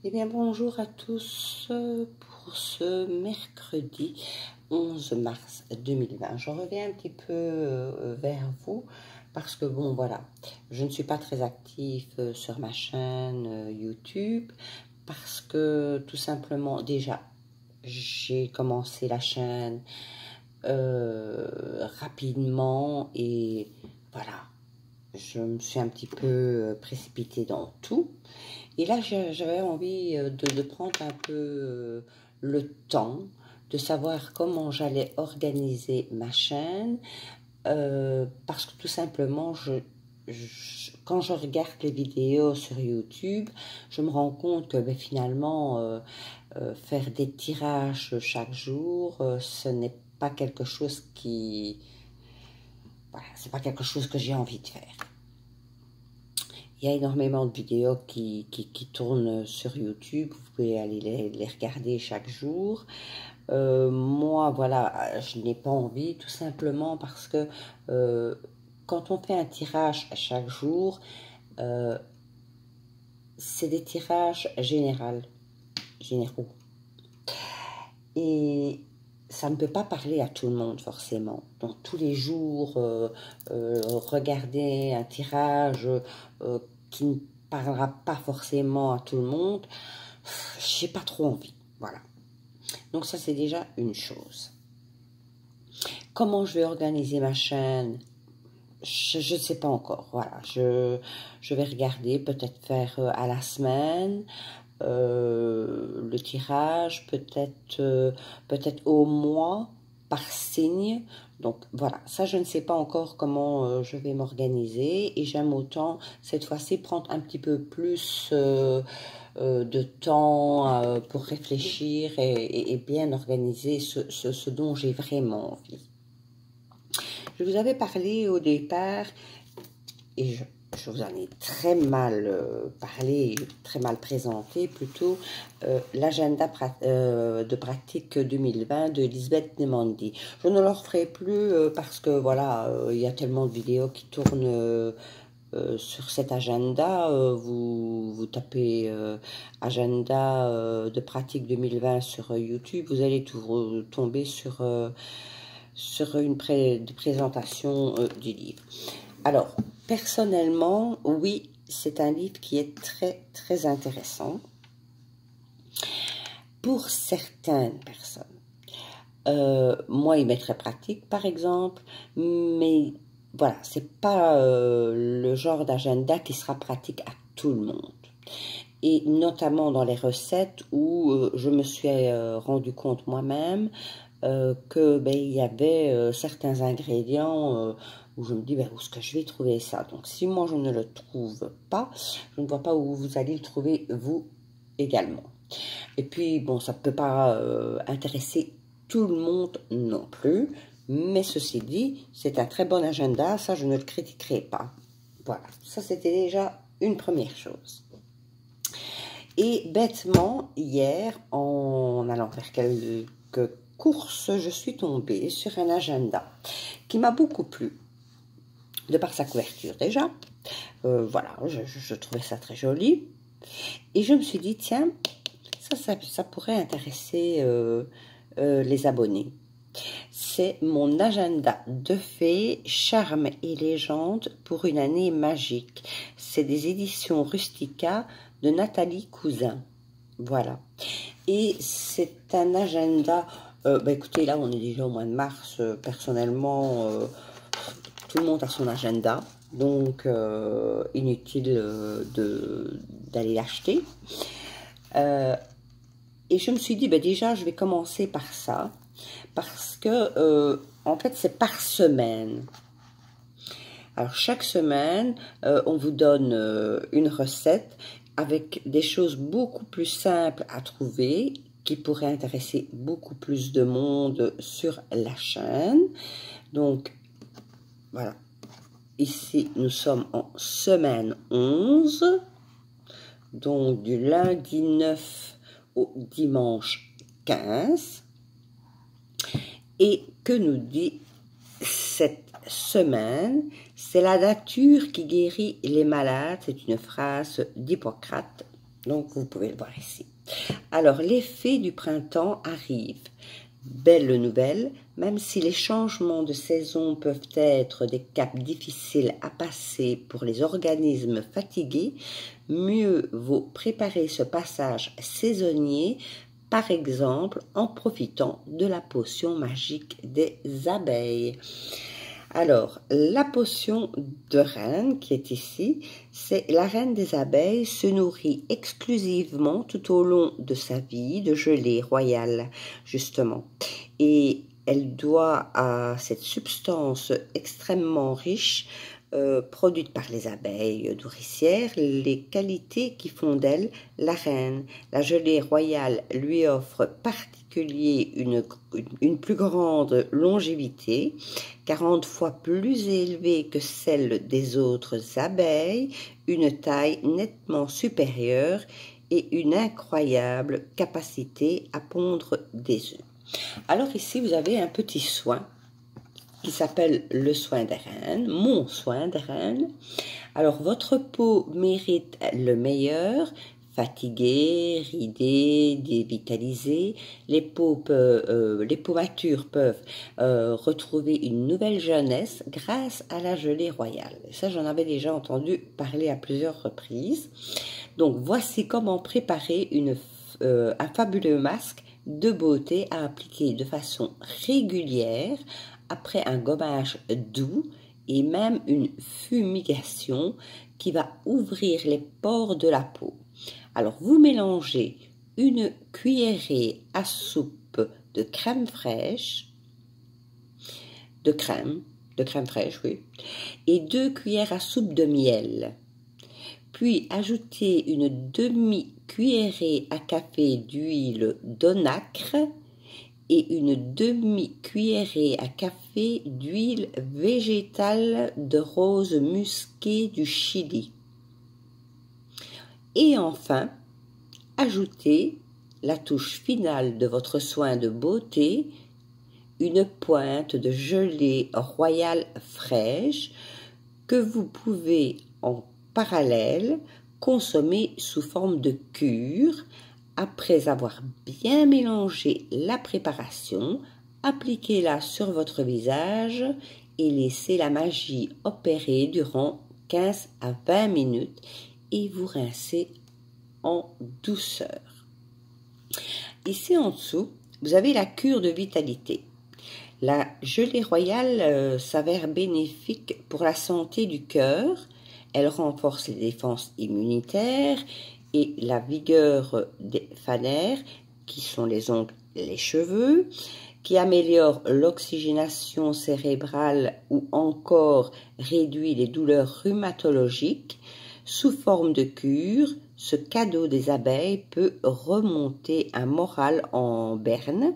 Eh bien, bonjour à tous pour ce mercredi 11 mars 2020. Je reviens un petit peu vers vous parce que, bon, voilà, je ne suis pas très active sur ma chaîne YouTube parce que, tout simplement, déjà, j'ai commencé la chaîne rapidement et voilà, je me suis un petit peu précipitée dans tout. Et là, j'avais envie de prendre un peu le temps de savoir comment j'allais organiser ma chaîne, parce que tout simplement, quand je regarde les vidéos sur YouTube, je me rends compte que finalement, faire des tirages chaque jour, ce n'est pas quelque chose qui... Voilà, c'est pas quelque chose que j'ai envie de faire. Il y a énormément de vidéos qui tournent sur YouTube. Vous pouvez aller les regarder chaque jour. Moi, voilà, je n'ai pas envie, tout simplement parce que quand on fait un tirage à chaque jour, c'est des tirages généraux. Et ça ne peut pas parler à tout le monde, forcément. Donc, tous les jours, regarder un tirage qui ne parlera pas forcément à tout le monde, j'ai pas trop envie. Voilà. Donc, ça, c'est déjà une chose. Comment je vais organiser ma chaîne? Je ne sais pas encore. Voilà. Je vais regarder, peut-être faire à la semaine. Le tirage, peut-être au mois, par signe. Donc voilà, ça je ne sais pas encore comment je vais m'organiser et j'aime autant cette fois-ci prendre un petit peu plus de temps pour réfléchir et bien organiser ce dont j'ai vraiment envie. Je vous avais parlé au départ et je vous en ai très mal parlé, très mal présenté plutôt, l'agenda de pratique 2020 de Lisbeth Nemandi. Je ne le referai plus parce que voilà, il y a tellement de vidéos qui tournent sur cet agenda. Vous tapez agenda de pratique 2020 sur YouTube, vous allez tomber sur une présentation du livre. Alors, personnellement, oui, c'est un livre qui est très, très intéressant pour certaines personnes. Moi, il m'est très pratique, par exemple, mais voilà, c'est pas le genre d'agenda qui sera pratique à tout le monde. Et notamment dans les recettes où je me suis rendu compte moi-même que il y avait certains ingrédients où je me dis où est-ce que je vais trouver ça. Donc si moi je ne le trouve pas, je ne vois pas où vous allez le trouver vous également. Et puis bon, ça ne peut pas intéresser tout le monde non plus, mais ceci dit, c'est un très bon agenda, ça je ne le critiquerai pas. Voilà, ça c'était déjà une première chose. Et bêtement, hier, en allant faire quelques courses, je suis tombée sur un agenda qui m'a beaucoup plu, de par sa couverture déjà. Voilà, je trouvais ça très joli. Et je me suis dit, tiens, ça pourrait intéresser les abonnés. C'est mon agenda de fées, charmes et légendes pour une année magique. C'est des éditions Rustica de Nathalie Cousin. Voilà. Et c'est un agenda... écoutez, là, on est déjà au mois de mars. Personnellement, tout le monde a son agenda. Donc, inutile d'aller l'acheter. Et je me suis dit, déjà, je vais commencer par ça. Parce que, en fait, c'est par semaine. Alors, chaque semaine, on vous donne une recette avec des choses beaucoup plus simples à trouver, qui pourraient intéresser beaucoup plus de monde sur la chaîne. Donc, voilà. Ici, nous sommes en semaine 11. Donc, du lundi 9 au dimanche 15. Et que nous dit cette semaine? C'est la nature qui guérit les malades. C'est une phrase d'Hippocrate. Donc, vous pouvez le voir ici. Alors, les fées du printemps arrivent. Belle nouvelle, même si les changements de saison peuvent être des caps difficiles à passer pour les organismes fatigués, mieux vaut préparer ce passage saisonnier, par exemple en profitant de la potion magique des abeilles. Alors, la potion de reine qui est ici, c'est la reine des abeilles se nourrit exclusivement tout au long de sa vie de gelée royale, justement. Et elle doit à cette substance extrêmement riche, produite par les abeilles nourricières, les qualités qui font d'elle la reine. La gelée royale lui offre particulier une plus grande longévité, 40 fois plus élevée que celle des autres abeilles, une taille nettement supérieure et une incroyable capacité à pondre des œufs. Alors ici, vous avez un petit soin qui s'appelle le soin des reines, mon soin des reines. Alors, votre peau mérite le meilleur, fatiguée, ridée, dévitalisée. Les peaux matures peuvent retrouver une nouvelle jeunesse grâce à la gelée royale. Ça, j'en avais déjà entendu parler à plusieurs reprises. Donc, voici comment préparer un fabuleux masque de beauté à appliquer de façon régulière après un gommage doux et même une fumigation qui va ouvrir les pores de la peau. Alors, vous mélangez une cuillerée à soupe de crème fraîche, de crème fraîche, oui, et 2 cuillères à soupe de miel. Puis, ajoutez une demi-cuillerée à café d'huile d'onacre et une demi-cuillerée à café d'huile végétale de rose musquée du Chili. Et enfin, ajoutez la touche finale de votre soin de beauté, une pointe de gelée royale fraîche que vous pouvez en parallèle consommer sous forme de cure. Après avoir bien mélangé la préparation, appliquez-la sur votre visage et laissez la magie opérer durant 15 à 20 minutes et vous rincez en douceur. Ici en dessous, vous avez la cure de vitalité. La gelée royale s'avère bénéfique pour la santé du cœur. Elle renforce les défenses immunitaires et la vigueur des fanères, qui sont les ongles et les cheveux, qui améliore l'oxygénation cérébrale ou encore réduit les douleurs rhumatologiques. Sous forme de cure, ce cadeau des abeilles peut remonter un moral en berne,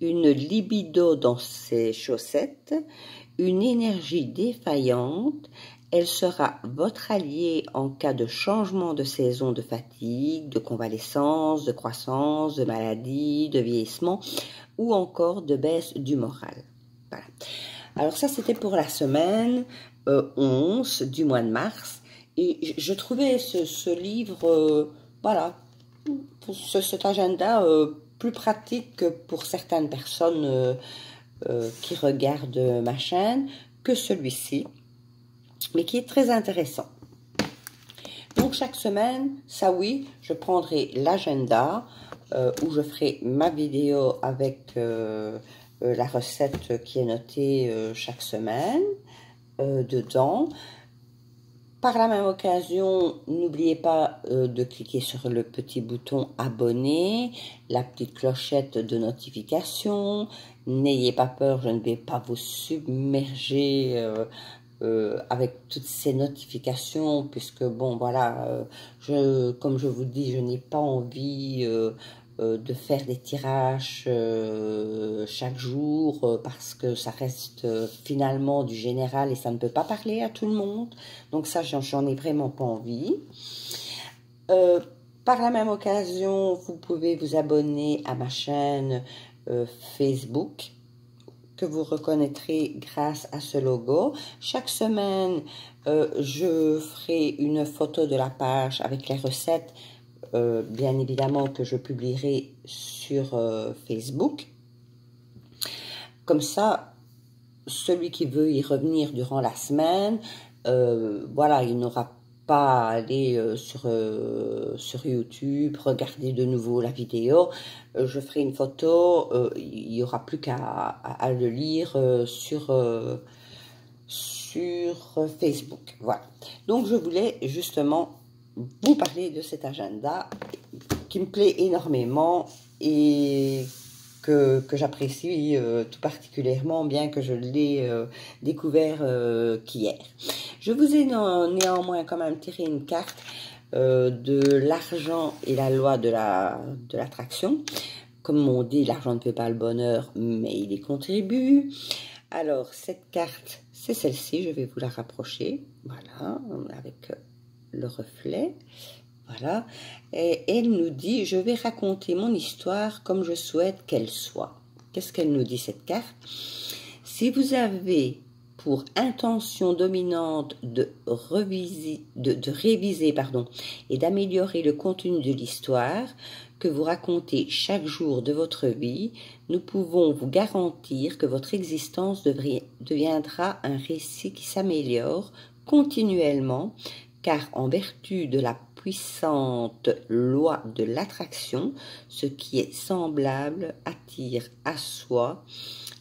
une libido dans ses chaussettes, une énergie défaillante. Elle sera votre allié en cas de changement de saison, de fatigue, de convalescence, de croissance, de maladie, de vieillissement ou encore de baisse du moral. Voilà. Alors ça, c'était pour la semaine 11 du mois de mars. Et je trouvais ce livre, voilà, cet agenda plus pratique que pour certaines personnes qui regardent ma chaîne que celui-ci, mais qui est très intéressant. Donc chaque semaine, ça oui, je prendrai l'agenda où je ferai ma vidéo avec la recette qui est notée chaque semaine dedans. Par la même occasion, n'oubliez pas de cliquer sur le petit bouton abonner, la petite clochette de notification. N'ayez pas peur, je ne vais pas vous submerger avec toutes ces notifications, puisque bon voilà, comme je vous dis, je n'ai pas envie de faire des tirages chaque jour parce que ça reste finalement du général et ça ne peut pas parler à tout le monde. Donc ça, j'en ai vraiment pas envie. Par la même occasion, vous pouvez vous abonner à ma chaîne Facebook, que vous reconnaîtrez grâce à ce logo. Chaque semaine, je ferai une photo de la page avec les recettes bien évidemment que je publierai sur Facebook. Comme ça, celui qui veut y revenir durant la semaine, voilà, il n'aura pas à aller sur YouTube, regarder de nouveau la vidéo. Je ferai une photo, il n'y aura plus qu'à le lire sur Facebook. Voilà. Donc, je voulais justement vous parler de cet agenda qui me plaît énormément et que j'apprécie tout particulièrement, bien que je l'ai découvert qu'hier. Je vous ai néanmoins quand même tiré une carte de l'argent et la loi de l'attraction. Comme on dit, l'argent ne fait pas le bonheur, mais il y contribue. Alors, cette carte, c'est celle-ci, je vais vous la rapprocher, voilà, avec le reflet, voilà, et elle nous dit, je vais raconter mon histoire comme je souhaite qu'elle soit. Qu'est-ce qu'elle nous dit, cette carte? Si vous avez pour intention dominante de réviser et d'améliorer le contenu de l'histoire que vous racontez chaque jour de votre vie, nous pouvons vous garantir que votre existence deviendra un récit qui s'améliore continuellement, car en vertu de la puissante loi de l'attraction, ce qui est semblable attire à soi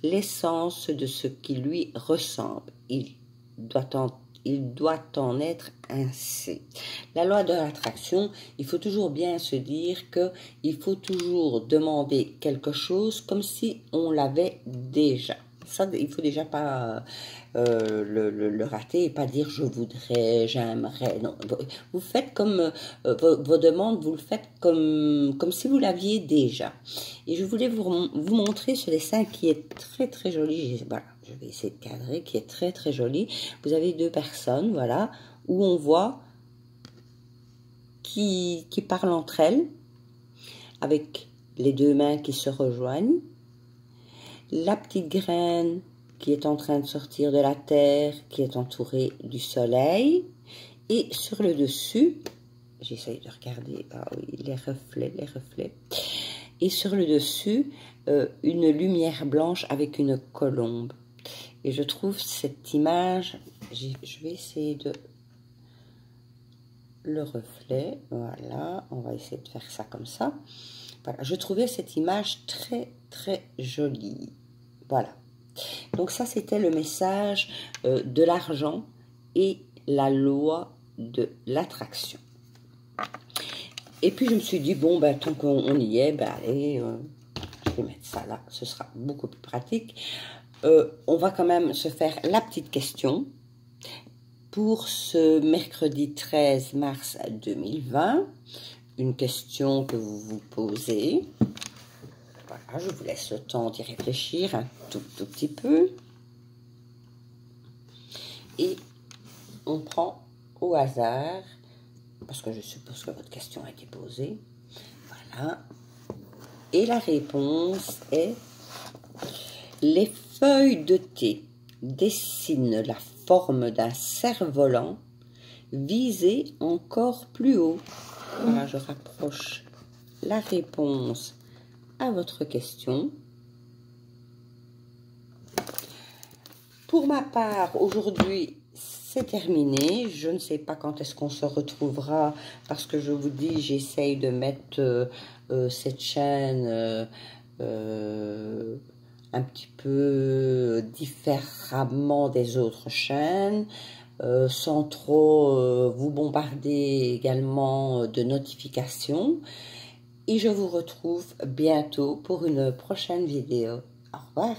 l'essence de ce qui lui ressemble. Il doit en être ainsi. La loi de l'attraction, il faut toujours bien se dire qu'il faut toujours demander quelque chose comme si on l'avait déjà. Ça, il faut déjà pas le rater et pas dire je voudrais, j'aimerais. Non, vous faites comme vos demandes, vous le faites comme si vous l'aviez déjà. Et je voulais vous montrer ce dessin qui est très très joli. Voilà, je vais essayer de cadrer, qui est très très joli. Vous avez deux personnes, voilà, où on voit qui parlent entre elles avec les deux mains qui se rejoignent. La petite graine qui est en train de sortir de la terre, qui est entourée du soleil. Et sur le dessus, j'essaye de regarder, ah oui, les reflets. Et sur le dessus, une lumière blanche avec une colombe. Et je trouve cette image, je vais essayer de... Le reflet, voilà, on va essayer de faire ça comme ça. Voilà, je trouvais cette image très très jolie. Voilà. Donc ça, c'était le message de l'argent et la loi de l'attraction. Et puis je me suis dit, bon, ben, tant qu'on y est, ben allez, je vais mettre ça là, ce sera beaucoup plus pratique. On va quand même se faire la petite question pour ce mercredi 13 mars 2020. Une question que vous vous posez. Voilà, je vous laisse le temps d'y réfléchir un tout petit peu. Et on prend au hasard, parce que je suppose que votre question a été posée. Voilà. Et la réponse est: les feuilles de thé dessinent la forme d'un cerf-volant visé encore plus haut. Voilà, je rapproche la réponse à votre question. Pour ma part, aujourd'hui, c'est terminé. Je ne sais pas quand est-ce qu'on se retrouvera, parce que je vous dis, j'essaye de mettre cette chaîne un petit peu différemment des autres chaînes, sans trop vous bombarder également de notifications. Et je vous retrouve bientôt pour une prochaine vidéo. Au revoir.